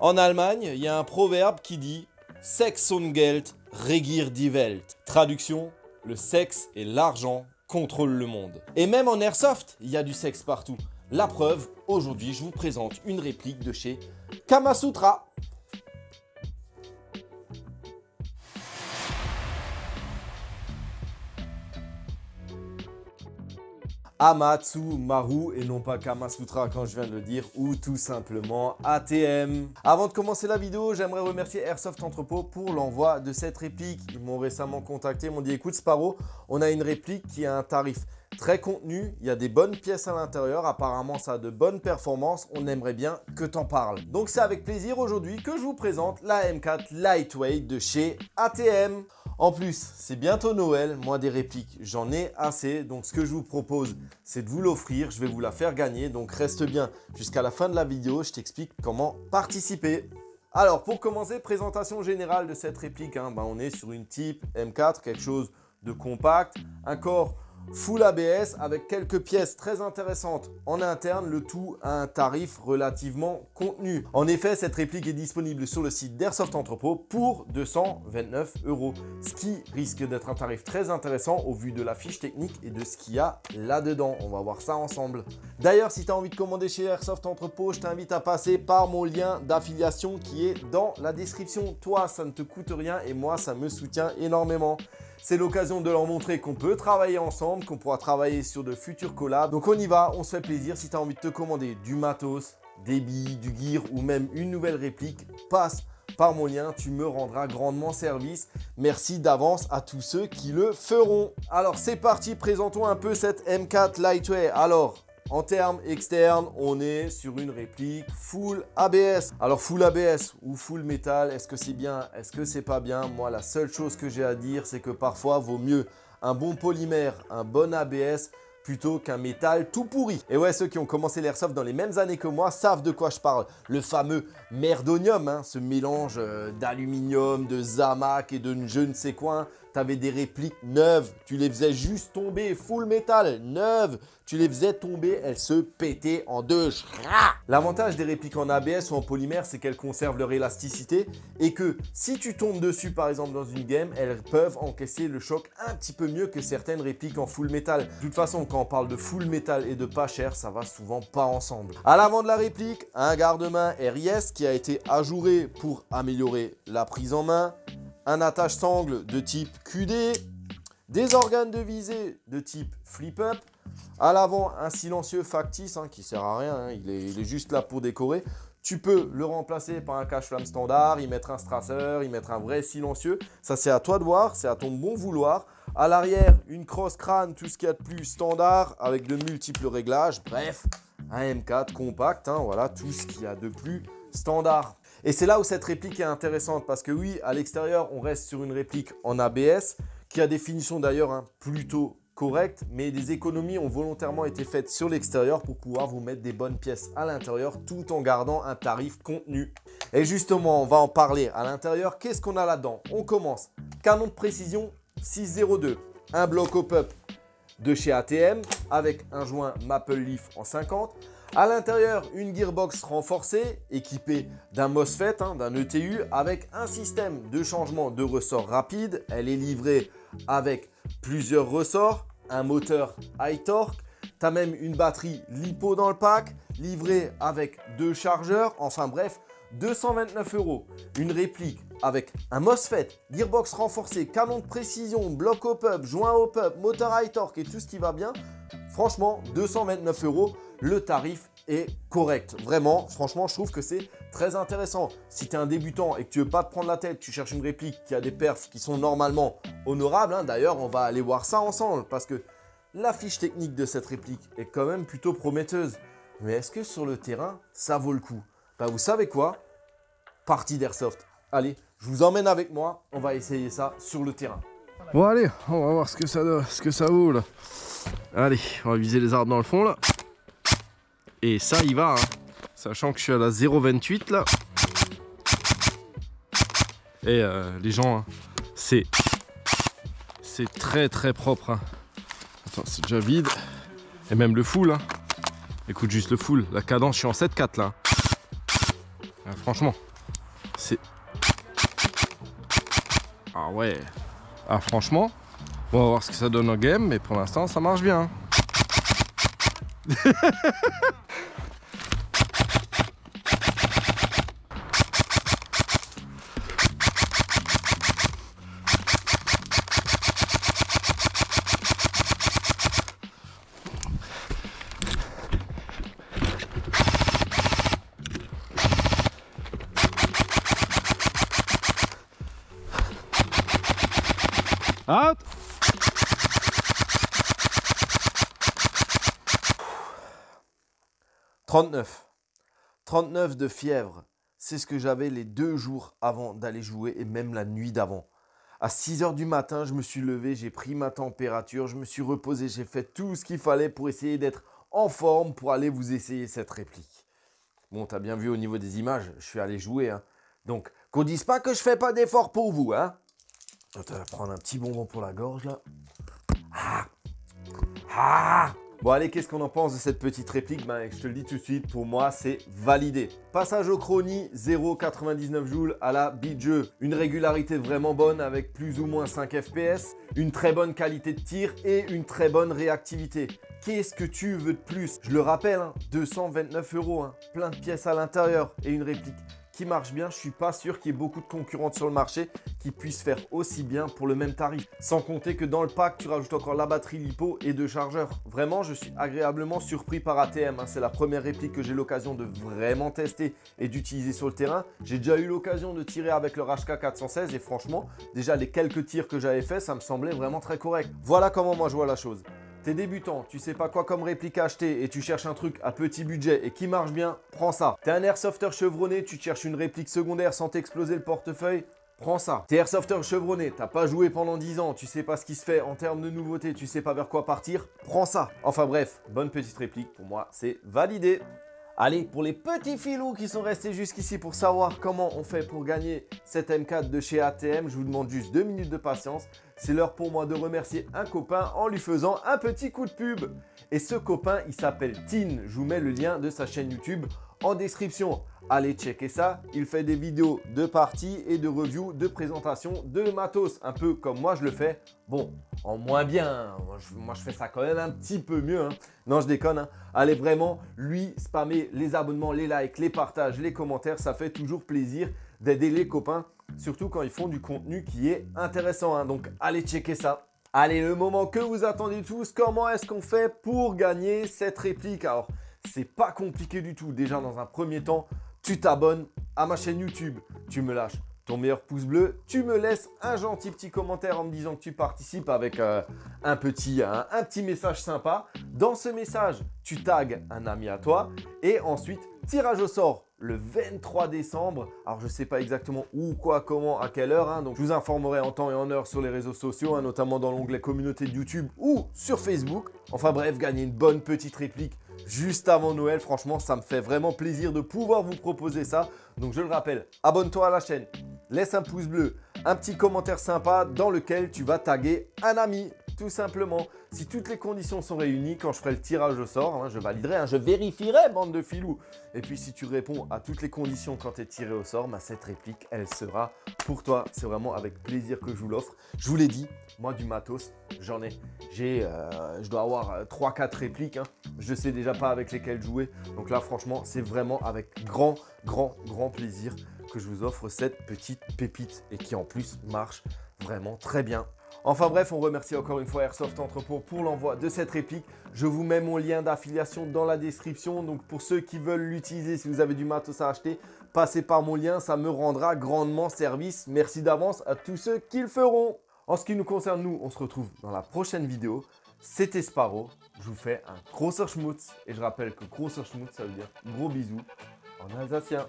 En Allemagne, il y a un proverbe qui dit « Sex und Geld regiert die Welt ». Traduction, le sexe et l'argent contrôlent le monde. Et même en airsoft, il y a du sexe partout. La preuve, aujourd'hui, je vous présente une réplique de chez Kamasutra. Amatsu Maru et non pas Kamasutra quand je viens de le dire, ou tout simplement ATM. Avant de commencer la vidéo, j'aimerais remercier Airsoft Entrepôt pour l'envoi de cette réplique. Ils m'ont récemment contacté, ils m'ont dit écoute Sparrow, on a une réplique qui a un tarif très contenu, il y a des bonnes pièces à l'intérieur, apparemment ça a de bonnes performances, on aimerait bien que t'en parles. Donc c'est avec plaisir aujourd'hui que je vous présente la M4 Lightweight de chez ATM. En plus, c'est bientôt Noël, moi des répliques, j'en ai assez, donc ce que je vous propose, c'est de vous l'offrir, je vais vous la faire gagner, donc reste bien jusqu'à la fin de la vidéo, je t'explique comment participer. Alors pour commencer, présentation générale de cette réplique, on est sur une type M4, quelque chose de compact, un corps full ABS avec quelques pièces très intéressantes en interne, le tout à un tarif relativement contenu. En effet, cette réplique est disponible sur le site d'Airsoft Entrepôt pour 229 €, ce qui risque d'être un tarif très intéressant au vu de la fiche technique et de ce qu'il y a là-dedans. On va voir ça ensemble. D'ailleurs, si tu as envie de commander chez Airsoft Entrepôt, je t'invite à passer par mon lien d'affiliation qui est dans la description. Toi, ça ne te coûte rien et moi, ça me soutient énormément. C'est l'occasion de leur montrer qu'on peut travailler ensemble, qu'on pourra travailler sur de futurs collabs. Donc on y va, on se fait plaisir. Si tu as envie de te commander du matos, des billes, du gear ou même une nouvelle réplique, passe par mon lien, tu me rendras grandement service. Merci d'avance à tous ceux qui le feront. Alors c'est parti, présentons un peu cette M4 Lightweight. Alors, en termes externes, on est sur une réplique full ABS. Alors full ABS ou full métal, est-ce que c'est bien? Est-ce que c'est pas bien? Moi, la seule chose que j'ai à dire, c'est que parfois, vaut mieux un bon polymère, un bon ABS, plutôt qu'un métal tout pourri. Et ouais, ceux qui ont commencé l'airsoft dans les mêmes années que moi savent de quoi je parle. Le fameux merdonium, ce mélange d'aluminium, de zamac et de je ne sais quoi. Tu avais des répliques neuves, tu les faisais juste tomber, full métal, neuves. Tu les faisais tomber, elles se pétaient en deux. L'avantage des répliques en ABS ou en polymère, c'est qu'elles conservent leur élasticité et que si tu tombes dessus par exemple dans une game, elles peuvent encaisser le choc un petit peu mieux que certaines répliques en full métal. De toute façon, quand on parle de full métal et de pas cher, ça va souvent pas ensemble. À l'avant de la réplique, un garde-main RIS qui a été ajouré pour améliorer la prise en main, un attache-sangle de type QD, des organes de visée de type flip-up, à l'avant un silencieux factice qui sert à rien, il est juste là pour décorer. Tu peux le remplacer par un cache-flamme standard, y mettre un strasser, y mettre un vrai silencieux. Ça c'est à toi de voir, c'est à ton bon vouloir. À l'arrière, une crosse crâne, tout ce qu'il y a de plus standard avec de multiples réglages. Bref, un M4 compact, voilà tout ce qu'il y a de plus standard. Et c'est là où cette réplique est intéressante parce que oui, à l'extérieur, on reste sur une réplique en ABS qui a des finitions d'ailleurs plutôt correctes, mais des économies ont volontairement été faites sur l'extérieur pour pouvoir vous mettre des bonnes pièces à l'intérieur tout en gardant un tarif contenu. Et justement, on va en parler à l'intérieur. Qu'est-ce qu'on a là-dedans? On commence. Canon de précision 602, un bloc hop-up de chez ATM avec un joint Maple Leaf en 50. À l'intérieur, une gearbox renforcée équipée d'un MOSFET, d'un ETU avec un système de changement de ressort rapide. Elle est livrée avec plusieurs ressorts, un moteur high torque. Tu as même une batterie LiPo dans le pack, livrée avec 2 chargeurs. Enfin bref, 229 €. Une réplique avec un MOSFET, gearbox renforcée, canon de précision, bloc hop-up, joint hop-up, moteur high torque et tout ce qui va bien. Franchement, 229 €, le tarif est correct. Vraiment, franchement, je trouve que c'est très intéressant. Si tu es un débutant et que tu ne veux pas te prendre la tête, tu cherches une réplique qui a des perfs qui sont normalement honorables. D'ailleurs, on va aller voir ça ensemble parce que la fiche technique de cette réplique est quand même plutôt prometteuse. Mais est-ce que sur le terrain, ça vaut le coup? Vous savez quoi? Partie d'Airsoft. Allez, je vous emmène avec moi. On va essayer ça sur le terrain. Bon allez, on va voir ce que ça vaut là. Allez, on va viser les arbres dans le fond là. Et ça y va, sachant que je suis à la 0,28 là. Et les gens, c'est très très propre. Attends, c'est déjà vide. Et même le full. Écoute juste le full. La cadence, je suis en 7,4 là. Franchement, C'est... Ah ouais. Ah franchement, on va voir ce que ça donne en game, mais pour l'instant ça marche bien. Out. 39 de fièvre, c'est ce que j'avais les 2 jours avant d'aller jouer et même la nuit d'avant. À 6 h du matin, je me suis levé, j'ai pris ma température, je me suis reposé, j'ai fait tout ce qu'il fallait pour essayer d'être en forme pour aller vous essayer cette réplique. Bon, t'as bien vu au niveau des images, je suis allé jouer, hein. Donc, qu'on dise pas que je fais pas d'effort pour vous, hein. Je vais prendre un petit bonbon pour la gorge, là. Bon, allez, qu'est-ce qu'on en pense de cette petite réplique? Ben, je te le dis tout de suite, pour moi, c'est validé. Passage au chronie, 0,99 joules à la beat-jeu. Une régularité vraiment bonne avec plus ou moins 5 FPS, une très bonne qualité de tir et une très bonne réactivité. Qu'est-ce que tu veux de plus? Je le rappelle, hein, 229 €, hein, plein de pièces à l'intérieur et une réplique qui marche bien. Je suis pas sûr qu'il y ait beaucoup de concurrentes sur le marché qui puissent faire aussi bien pour le même tarif. Sans compter que dans le pack, tu rajoutes encore la batterie LiPo et 2 chargeurs. Vraiment, je suis agréablement surpris par ATM. Hein. C'est la première réplique que j'ai l'occasion de vraiment tester et d'utiliser sur le terrain. J'ai déjà eu l'occasion de tirer avec leur HK416 et franchement, déjà les quelques tirs que j'avais fait, ça me semblait vraiment très correct. Voilà comment moi je vois la chose. T'es débutant, tu sais pas quoi comme réplique acheter et tu cherches un truc à petit budget et qui marche bien, prends ça. T'es un airsofter chevronné, tu cherches une réplique secondaire sans t'exploser le portefeuille, prends ça. T'es airsofter chevronné, t'as pas joué pendant 10 ans, tu sais pas ce qui se fait en termes de nouveautés, tu sais pas vers quoi partir, prends ça. Enfin bref, bonne petite réplique, pour moi c'est validé. Allez, pour les petits filous qui sont restés jusqu'ici pour savoir comment on fait pour gagner cette M4 de chez ATM, je vous demande juste 2 minutes de patience. C'est l'heure pour moi de remercier un copain en lui faisant un petit coup de pub. Et ce copain, il s'appelle Tin. Je vous mets le lien de sa chaîne YouTube en description. Allez checker ça, il fait des vidéos de parties et de reviews, de présentation de matos, un peu comme moi je le fais. Bon, en moins bien, moi je fais ça quand même un petit peu mieux, hein. Non, je déconne, hein. Allez vraiment, lui, spammer les abonnements, les likes, les partages, les commentaires, ça fait toujours plaisir d'aider les copains, surtout quand ils font du contenu qui est intéressant, hein. Donc allez checker ça. Allez, le moment que vous attendez tous, comment est-ce qu'on fait pour gagner cette réplique? Alors, c'est pas compliqué du tout. Déjà, dans un premier temps, tu t'abonnes à ma chaîne YouTube. Tu me lâches ton meilleur pouce bleu. Tu me laisses un gentil petit commentaire en me disant que tu participes avec un petit message sympa. Dans ce message, tu tags un ami à toi. Et ensuite, tirage au sort le 23 décembre. Alors, je ne sais pas exactement où, quoi, comment, à quelle heure. Hein, donc, je vous informerai en temps et en heure sur les réseaux sociaux, hein, notamment dans l'onglet communauté de YouTube ou sur Facebook. Enfin bref, gagner une bonne petite réplique juste avant Noël. Franchement, ça me fait vraiment plaisir de pouvoir vous proposer ça. Donc, je le rappelle, abonne-toi à la chaîne, laisse un pouce bleu, un petit commentaire sympa dans lequel tu vas taguer un ami. Tout simplement, si toutes les conditions sont réunies, quand je ferai le tirage au sort, hein, je validerai, hein, je vérifierai, bande de filous. Et puis, si tu réponds à toutes les conditions quand tu es tiré au sort, bah, cette réplique, elle sera pour toi. C'est vraiment avec plaisir que je vous l'offre. Je vous l'ai dit, moi, du matos, j'en ai. Je dois avoir 3-4 répliques. Hein. Je sais déjà pas avec lesquelles jouer. Donc là, franchement, c'est vraiment avec grand plaisir que je vous offre cette petite pépite et qui en plus marche vraiment très bien. Enfin bref, on remercie encore une fois Airsoft Entrepôt pour l'envoi de cette réplique. Je vous mets mon lien d'affiliation dans la description. Donc pour ceux qui veulent l'utiliser, si vous avez du matos à acheter, passez par mon lien, ça me rendra grandement service. Merci d'avance à tous ceux qui le feront. En ce qui nous concerne, nous, on se retrouve dans la prochaine vidéo. C'était Sparrow. Je vous fais un großer Schmutz. Et je rappelle que großer Schmutz, ça veut dire gros bisous en alsacien.